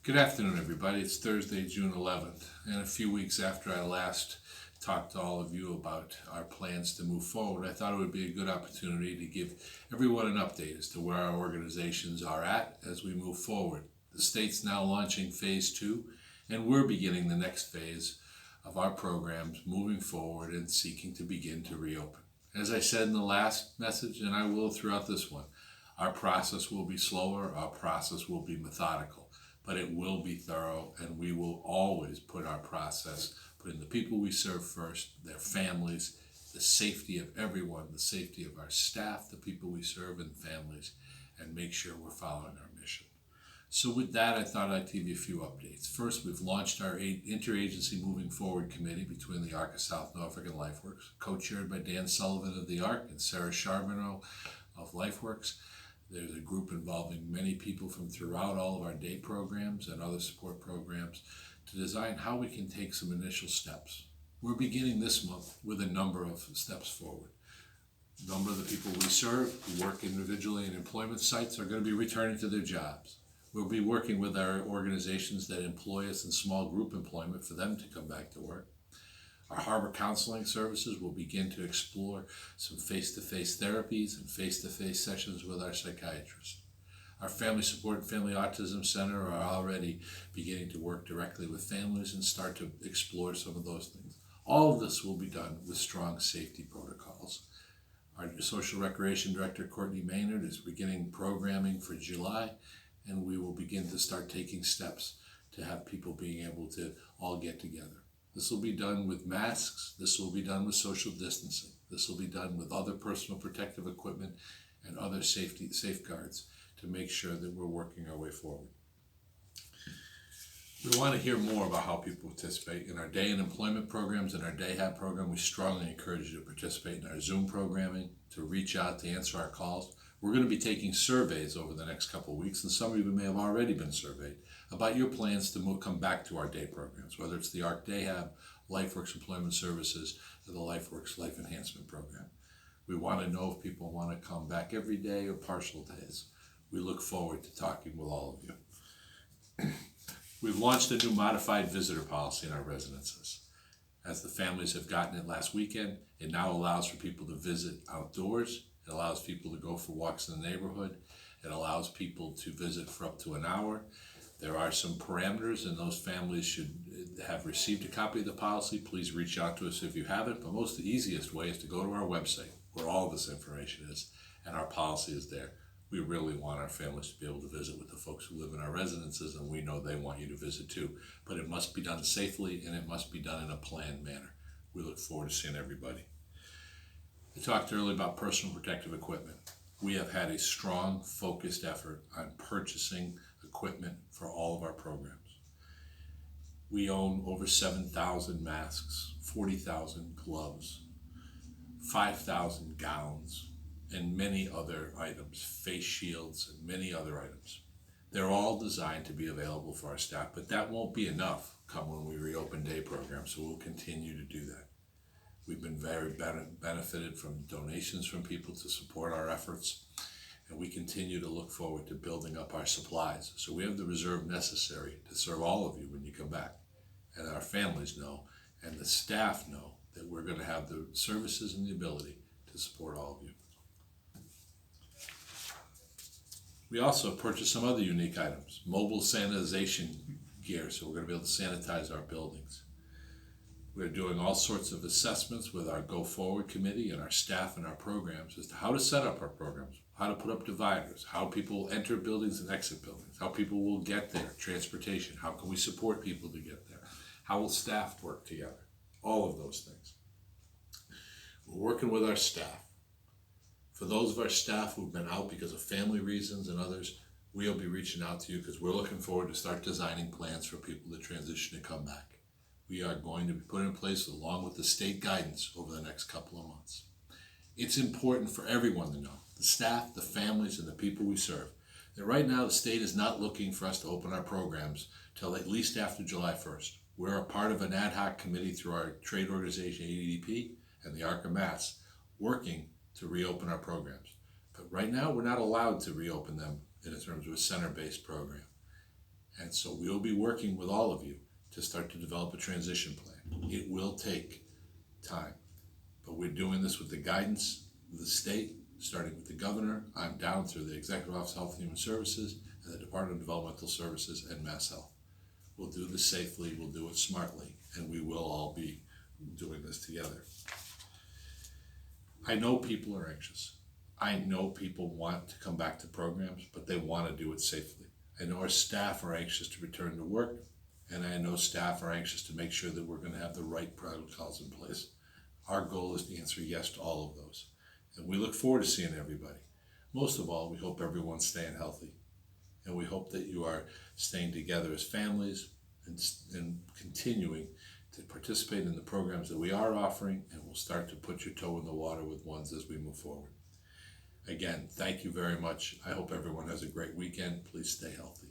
Good afternoon, everybody. It's Thursday, June 11th, and a few weeks after I last talked to all of you about our plans to move forward, I thought it would be a good opportunity to give everyone an update as to where our organizations are at as we move forward. The state's now launching phase 2, and we're beginning the next phase of our programs moving forward and seeking to begin to reopen. As I said in the last message, and I will throughout this one, our process will be slower, our process will be methodical, but it will be thorough, and we will always put our process, putting the people we serve first, their families, the safety of everyone, the safety of our staff, the people we serve and families, and make sure we're following our mission. So with that, I thought I'd give you a few updates. First, we've launched our Interagency Moving Forward Committee between the ARC of South Norfolk and Lifeworks, co-chaired by Dan Sullivan of the ARC and Sarah Charbonneau of Lifeworks. There's a group involving many people from throughout all of our day programs and other support programs to design how we can take some initial steps. We're beginning this month with a number of steps forward. A number of the people we serve who work individually in employment sites are going to be returning to their jobs. We'll be working with our organizations that employ us in small group employment for them to come back to work. Our harbor counseling services will begin to explore some face-to-face therapies and face-to-face sessions with our psychiatrists. Our Family Support and Family Autism Center are already beginning to work directly with families and start to explore some of those things. All of this will be done with strong safety protocols. Our Social Recreation Director, Courtney Maynard, is beginning programming for July, and we will begin to start taking steps to have people being able to all get together. This will be done with masks, this will be done with social distancing, this will be done with other personal protective equipment and other safety safeguards to make sure that we're working our way forward. We want to hear more about how people participate in our day and employment programs and our day hab program. We strongly encourage you to participate in our Zoom programming, to reach out, to answer our calls. We're going to be taking surveys over the next couple of weeks, and some of you may have already been surveyed about your plans to come back to our day programs, whether it's the ARC Day Hab, Lifeworks Employment Services, or the Lifeworks Life Enhancement Program. We want to know if people want to come back every day or partial days. We look forward to talking with all of you. We've launched a new modified visitor policy in our residences. As the families have gotten it last weekend, it now allows for people to visit outdoors. It allows people to go for walks in the neighborhood. It allows people to visit for up to an hour. There are some parameters, and those families should have received a copy of the policy. Please reach out to us if you haven't, but the easiest way is to go to our website where all this information is, and our policy is there. We really want our families to be able to visit with the folks who live in our residences, and we know they want you to visit too, but it must be done safely and it must be done in a planned manner. We look forward to seeing everybody. I talked earlier about personal protective equipment. We have had a strong, focused effort on purchasing equipment for all of our programs. We own over 7,000 masks, 40,000 gloves, 5,000 gowns, and many other items, face shields and many other items. They're all designed to be available for our staff, but that won't be enough come when we reopen day programs, so we'll continue to do that. We've been very benefited from donations from people to support our efforts, and we continue to look forward to building up our supplies. So we have the reserve necessary to serve all of you when you come back. And our families know, and the staff know, that we're going to have the services and the ability to support all of you. We also purchased some other unique items, mobile sanitization gear, so we're going to be able to sanitize our buildings. We're doing all sorts of assessments with our Go Forward committee and our staff and our programs as to how to set up our programs, how to put up dividers, how people enter buildings and exit buildings, how people will get there, transportation, how can we support people to get there, how will staff work together, all of those things. We're working with our staff. For those of our staff who've been out because of family reasons and others, we'll be reaching out to you because we're looking forward to start designing plans for people to transition to come back. We are going to be put in place along with the state guidance over the next couple of months. It's important for everyone to know, the staff, the families, and the people we serve, that right now the state is not looking for us to open our programs till at least after July 1st. We're a part of an ad hoc committee through our trade organization, ADP, and the ARC of Mass, working to reopen our programs. But right now, we're not allowed to reopen them in terms of a center-based program. And so we'll be working with all of you to start to develop a transition plan. It will take time, but we're doing this with the guidance of the state, starting with the governor. I'm down through the Executive Office of Health and Human Services and the Department of Developmental Services and Mass Health. We'll do this safely, we'll do it smartly, and we will all be doing this together. I know people are anxious. I know people want to come back to programs, but they want to do it safely. I know our staff are anxious to return to work, and I know staff are anxious to make sure that we're going to have the right protocols in place. Our goal is to answer yes to all of those. And we look forward to seeing everybody. Most of all, we hope everyone's staying healthy. And we hope that you are staying together as families and continuing to participate in the programs that we are offering, and we'll start to put your toe in the water with ones as we move forward. Again, thank you very much. I hope everyone has a great weekend. Please stay healthy.